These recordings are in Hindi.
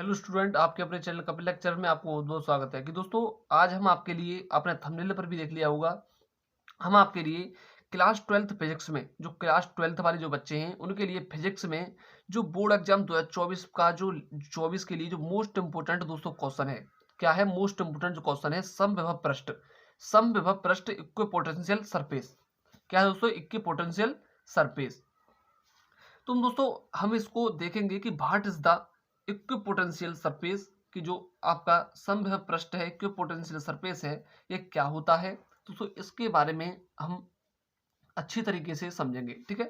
हेलो स्टूडेंट, आपके अपने चैनल कपिल लेक्चर में आपको बहुत बहुत स्वागत है। कि दोस्तों, आज हम आपके लिए, आपने थंबनेल पर भी देख लिया होगा, हम आपके लिए क्लास 12th फिजिक्स में, जो क्लास 12th वाले जो बच्चे हैं उनके लिए फिजिक्स में जो बोर्ड एग्जाम 2024 का जो 24 के लिए जो मोस्ट इंपोर्टेंट दोस्तों क्वेश्चन है, क्या है मोस्ट इंपोर्टेंट जो क्वेश्चन है, समविभव पृष्ठ इक्विपोटेंशियल सरफेस। क्या है दोस्तों? Equipotential surface. तो दोस्तों, हम इसको देखेंगे कि what is the equipotential surface, की जो आपका समविभव पृष्ठ है, इक्विपोटेंशियल सरफेस है, ये क्या होता है। दोस्तों, इसके बारे में हम अच्छी तरीके से समझेंगे। ठीक है,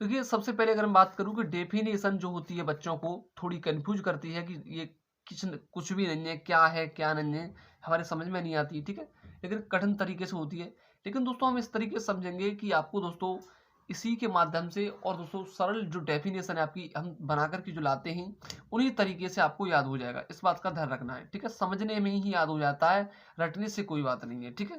देखिए सबसे पहले अगर मैं बात करूं कि डेफिनेशन जो होती है बच्चों को थोड़ी कंफ्यूज करती है कि ये कुछ भी नहीं है, क्या है क्या नहीं है, हमारे समझ में नहीं आती। ठीक है, लेकिन कठिन तरीके से होती है। लेकिन दोस्तों, हम इस तरीके से समझेंगे कि आपको दोस्तों इसी के माध्यम से, और दोस्तों सरल जो डेफिनेशन है आपकी हम बनाकर के जो लाते हैं, उन्हीं तरीके से आपको याद हो जाएगा। इस बात का ध्यान रखना है। ठीक है, समझने में ही याद हो जाता है, रटने से कोई बात नहीं है। ठीक है,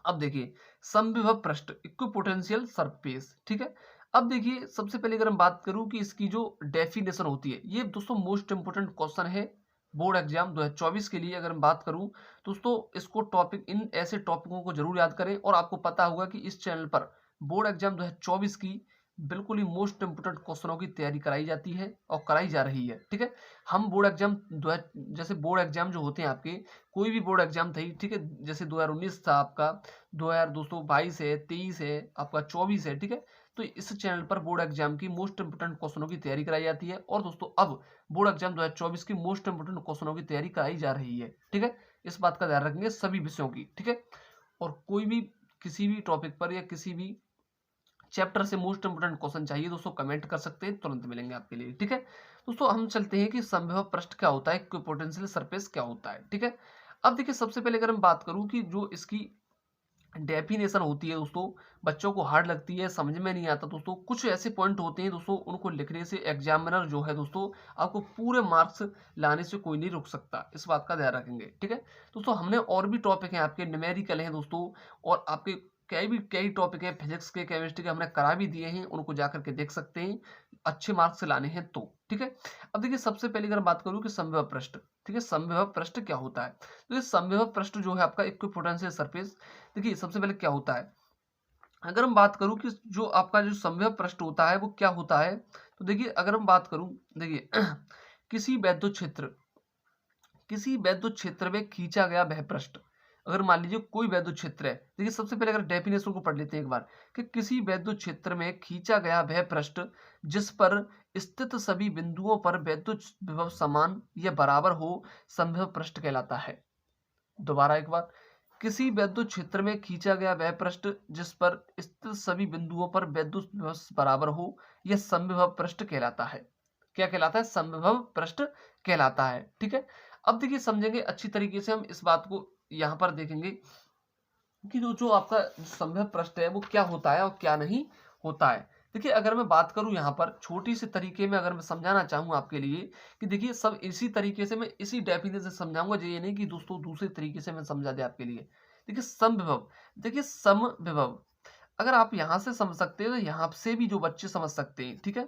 अब देखिए समविभव पृष्ठ इक्विपोटेंशियल सरफेस। ठीक है, अब देखिए सबसे पहले अगर हम बात करूं कि इसकी जो डेफिनेशन होती है, ये दोस्तों मोस्ट इंपोर्टेंट क्वेश्चन है बोर्ड एग्जाम 2024 के लिए। अगर मैं बात करूं दोस्तों, इसको टॉपिक, इन ऐसे टॉपिकों को जरूर याद करें। और आपको पता होगा कि इस चैनल पर बोर्ड एग्जाम 2024 की बिल्कुल ही मोस्ट इंपोर्टेंट क्वेश्चनों की तैयारी कराई जाती है और कराई जा रही है। ठीक है, हम बोर्ड एग्जाम जैसे बोर्ड एग्जाम जो होते हैं आपके, कोई भी बोर्ड एग्जाम था, ठीक है, जैसे 2019 था आपका, 2022 है, 23 है, आपका 24 है। ठीक है, तो इस चैनल पर बोर्ड एग्जाम की मोस्ट इंपोर्टेंट क्वेश्चनों की तैयारी कराई जाती है। और दोस्तों, अब बोर्ड एग्जाम 2024 की मोस्ट इंपोर्टेंट क्वेश्चनों की तैयारी कराई जा रही है। ठीक है, इस बात का ध्यान रखेंगे सभी विषयों की। ठीक है, और कोई भी किसी भी टॉपिक पर या किसी भी चैप्टर से मोस्ट इंपोर्टेंट क्वेश्चन चाहिए दोस्तों, कमेंट कर सकते हैं, तुरंत मिलेंगे आपके लिए। ठीक है, दोस्तों हम चलते हैं कि समविभव पृष्ठ क्या होता है, इक्विपोटेंशियल सरफेस क्या होता है। ठीक है, अब देखिए सबसे पहले अगर मैं बात करूं कि जो इसकी डेफिनेशन होती है दोस्तों, बच्चों को हार्ड लगती है, समझ में नहीं आता दोस्तों। कुछ ऐसे पॉइंट होते हैं दोस्तों, उनको लिखने से एग्जामिनर जो है दोस्तों, आपको पूरे मार्क्स लाने से कोई नहीं रोक सकता। इस बात का ध्यान रखेंगे। ठीक है, दोस्तों हमने और भी टॉपिक हैं आपके, न्यूमेरिकल हैं दोस्तों, और आपके कई टॉपिक हैं फिजिक्स के, केमिस्ट्री के, हमने करा भी दिए हैं, उनको जाकर के देख सकते हैं, अच्छे मार्क्स लाने हैं तो। ठीक है, अब देखिए सबसे पहले अगर बात करूं कि समविभव पृष्ठ, ठीक है, समविभव पृष्ठ क्या होता है। तो ये समविभव पृष्ठ जो है आपका इक्विपोटेंशियल सरफेस, देखिए सबसे पहले क्या होता है, अगर हम बात करूं कि जो आपका जो समविभव पृष्ठ होता है वो क्या होता है, तो देखिए अगर हम बात करूं, देखिए किसी वैद्युत क्षेत्र में खींचा गया वह पृष्ठ, अगर मान लीजिए कोई वैद्युत क्षेत्र है, देखिए सबसे पहले अगर डेफिनेशन को पढ़ लेते हैं एक बार, कि किसी वैद्युत क्षेत्र में खींचा गया वह पृष्ठ जिस पर स्थित सभी बिंदुओं पर वैद्युत विभव समान या बराबर हो, समविभव पृष्ठ कहलाता है। दोबारा एक बार, किसी वैद्युत क्षेत्र में खींचा गया वह पृष्ठ जिस पर स्थित सभी बिंदुओं पर वैद्युत विभव बराबर हो, यह समविभव पृष्ठ कहलाता है। क्या कहलाता है? समविभव पृष्ठ कहलाता है। ठीक है, अब देखिए समझेंगे अच्छी तरीके से, हम इस बात को यहां पर देखेंगे कि जो जो आपका समविभव पृष्ठ है वो क्या होता है और क्या नहीं होता है। देखिए अगर मैं बात करूं यहाँ पर छोटी सी तरीके में, अगर मैं समझाना चाहूँ आपके लिए, कि देखिए सब इसी तरीके से मैं इसी डेफिनेशन से समझाऊंगा, ये नहीं कि दोस्तों दूसरे तरीके से मैं समझा दे आपके लिए। देखिए समविभव, देखिए समविभव अगर आप यहाँ से समझ सकते हो तो यहाँ से भी जो बच्चे समझ सकते हैं। ठीक है,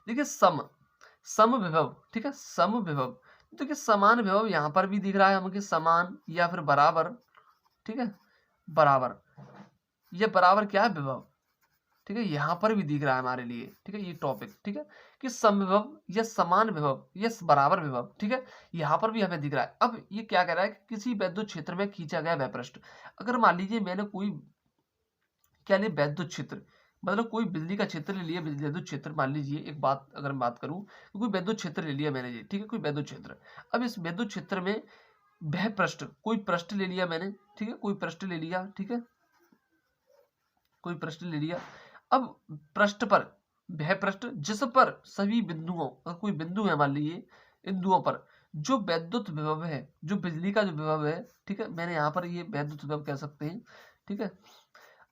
देखिए समविभव, ठीक है, समविभव, देखिए समान विभव यहाँ पर भी दिख रहा है हमें, समान या फिर बराबर। ठीक है, बराबर, ये बराबर क्या है? विभव। ठीक है, यहां पर भी दिख रहा है हमारे लिए। ठीक है, ये टॉपिक, ठीक है, कि समविभव या समान विभव या बराबर विभव। ठीक है, यहां पर भी हमें दिख रहा है। अब ये क्या कह रहा है कि किसी वैद्युत क्षेत्र में खींचा गया वह पृष्ठ, अगर मान लीजिए मैंने कोई, क्या लिया, वैद्युत क्षेत्र, मतलब कोई बिजली का क्षेत्र ले लिया, विद्युत क्षेत्र मान लीजिए, एक बात अगर मैं बात करूं, तो कोई वैद्युत क्षेत्र ले लिया मैंने, ठीक है, कोई वैद्युत क्षेत्र। अब इस वैद्युत क्षेत्र में वह पृष्ठ, कोई पृष्ठ ले लिया मैंने, ठीक है, कोई पृष्ठ ले लिया, ठीक है, कोई पृष्ठ ले लिया। अब पृष्ठ पर, वह पृष्ठ जिस पर सभी बिंदुओं, अगर कोई बिंदु है मान लीजिए, इन बिंदुओं पर जो वैद्युत विभव है, जो बिजली का जो विभव है, ठीक है, मैंने यहाँ पर ये वैद्युत विभव कह सकते हैं। ठीक है,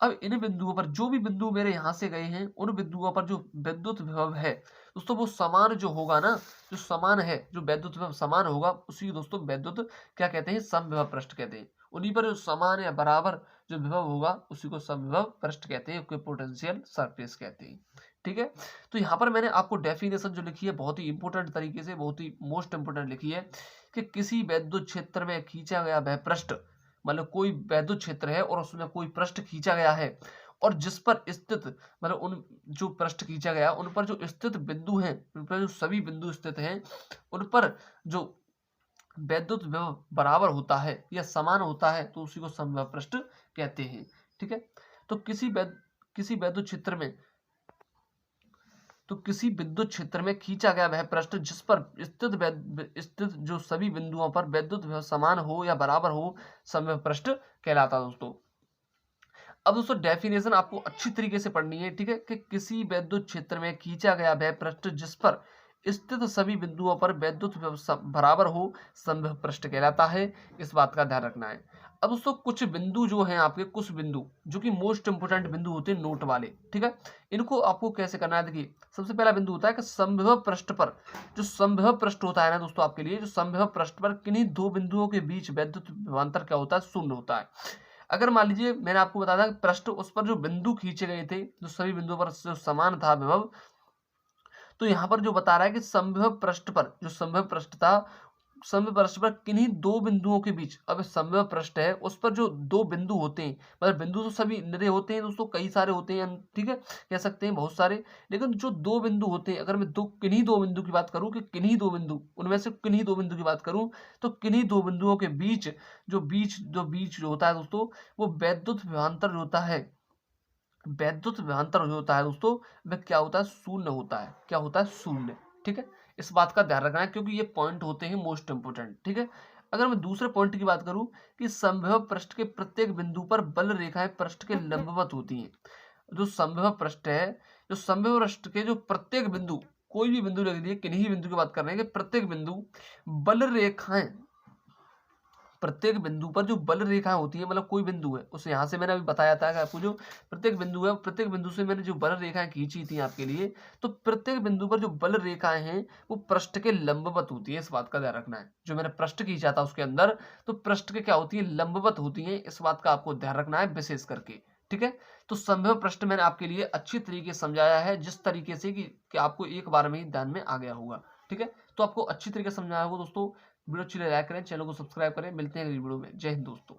अब इन बिंदुओं पर जो भी बिंदु मेरे यहाँ से गए हैं, उन बिंदुओं पर जो विद्युत विभव है दोस्तों, वो समान जो होगा ना, जो समान है, जो विद्युत विभव समान होगा, उसी दोस्तों विद्युत क्या कहते हैं? समविभव पृष्ठ कहते हैं। उन्हीं पर जो समान या बराबर जो विभव होगा, उसी को समविभव पृष्ठ कहते हैं, इक्विपोटेंशियल सरफेस कहते हैं। ठीक है। तो यहाँ पर मैंने आपको डेफिनेशन जो लिखी है बहुत ही इंपॉर्टेंट तरीके से, बहुत ही मोस्ट इंपॉर्टेंट लिखी है कि किसी वैद्युत क्षेत्र में खींचा गया वह पृष्ठ, मतलब कोई वैद्युत क्षेत्र है और उसमें कोई पृष्ठ खींचा गया है और जिस पर स्थित, मतलब उन जो पृष्ठ खींचा गया उन पर जो स्थित बिंदु हैं, उन पर जो सभी बिंदु स्थित हैं, उन पर जो वैद्युत विभव बराबर होता है या समान होता है तो उसी को समविभव पृष्ठ कहते हैं। ठीक है। तो किसी वैद्युत क्षेत्र में, तो किसी विद्युत क्षेत्र में खींचा गया वह पृष्ठ जिस पर स्थित जो सभी बिंदुओं पर वैद्युत विभव समान हो या बराबर हो, समविभव पृष्ठ कहलाता है दोस्तों। अब दोस्तों डेफिनेशन आपको अच्छी तरीके से पढ़नी है, ठीक है, कि किसी वैद्युत क्षेत्र में खींचा गया वह पृष्ठ जिस पर स्थित सभी बिंदुओं पर वैद्युत विभव बराबर हो, समविभव पृष्ठ कहलाता है। इस बात का ध्यान रखना है। अब दोस्तों कुछ बिंदु जो हैं आपके, कुछ बिंदु जो कि मोस्ट इंपोर्टेंट बिंदु होते हैं नोट वाले, ठीक है, इनको आपको कैसे करना है। देखिए सबसे पहला बिंदु होता है कि समविभव पृष्ठ पर, जो समविभव पृष्ठ होता है ना दोस्तों आपके लिए, जो समविभव पृष्ठ पर किन्हीं दो बिंदुओं के बीच वैद्युत विभवांतर क्या होता है, शून्य होता है। अगर मान लीजिए मैंने आपको बताया था कि पृष्ठ, उस पर जो बिंदु खींचे गए थे जो सभी बिंदुओं पर जो समान था विभव, तो यहाँ पर जो बता रहा है कि समविभव पृष्ठ पर, जो समविभव पृष्ठ था, समविभव पृष्ठ पर किन्हीं दो बिंदुओं के बीच, अब समविभव पृष्ठ है उस पर जो दो बिंदु होते हैं, मतलब बिंदु तो सभी निरे होते हैं दोस्तों, कई सारे होते हैं, ठीक है, कह सकते हैं बहुत सारे, लेकिन जो दो बिंदु होते हैं, अगर मैं किन्हीं दो बिंदु की बात करूं, कि किन्हीं दो बिंदु, उनमें से किन्हीं दो बिंदु की बात करूं, तो किन्हीं दो बिंदुओं के बीच जो होता है दोस्तों, वो वैद्युत विभवांतर जो होता है, वैद्युत विभवांतर जो होता है दोस्तों, वह क्या होता है, शून्य होता है। क्या होता है, शून्य। ठीक है। इस बात का ध्यान रखना है क्योंकि ये पॉइंट होते हैं मोस्ट इंपोर्टेंट। ठीक है। अगर मैं दूसरे पॉइंट की बात करूं कि समविभव पृष्ठ के प्रत्येक बिंदु पर बल रेखाएं पृष्ठ के लंबवत होती हैं। जो समविभव पृष्ठ है, जो समविभव पृष्ठ के जो प्रत्येक बिंदु, कोई भी बिंदु ले लीजिए, किन्हीं बिंदु की बात कर रहे हैं कि प्रत्येक बिंदु बल रेखाएं, प्रत्येक बिंदु पर जो बल रेखाएं होती है, मतलब कोई बिंदु है उस, यहाँ से मैंने अभी बताया था कि आपको जो प्रत्येक बिंदु है, प्रत्येक बिंदु से मैंने जो बल रेखाएं खींची थी आपके लिए, तो प्रत्येक बिंदु पर जो बल रेखाएं हैं वो पृष्ठ के लंबवत होती है। इस बात का ध्यान रखना है। जो मैंने पृष्ठ खींचा था उसके अंदर, तो पृष्ठ के क्या होती है, लंबवत होती है। इस बात का आपको ध्यान रखना है विशेष करके। ठीक है। तो समविभव पृष्ठ मैंने आपके लिए अच्छी तरीके से समझाया है, जिस तरीके से कि आपको एक बार में ही ध्यान में आ गया होगा। ठीक है। तो आपको अच्छी तरीके से समझाया होगा दोस्तों। वीडियो अच्छी लगे लाइक करें, चैनल को सब्सक्राइब करें। मिलते हैं अगली वीडियो में। जय हिंद दोस्तों।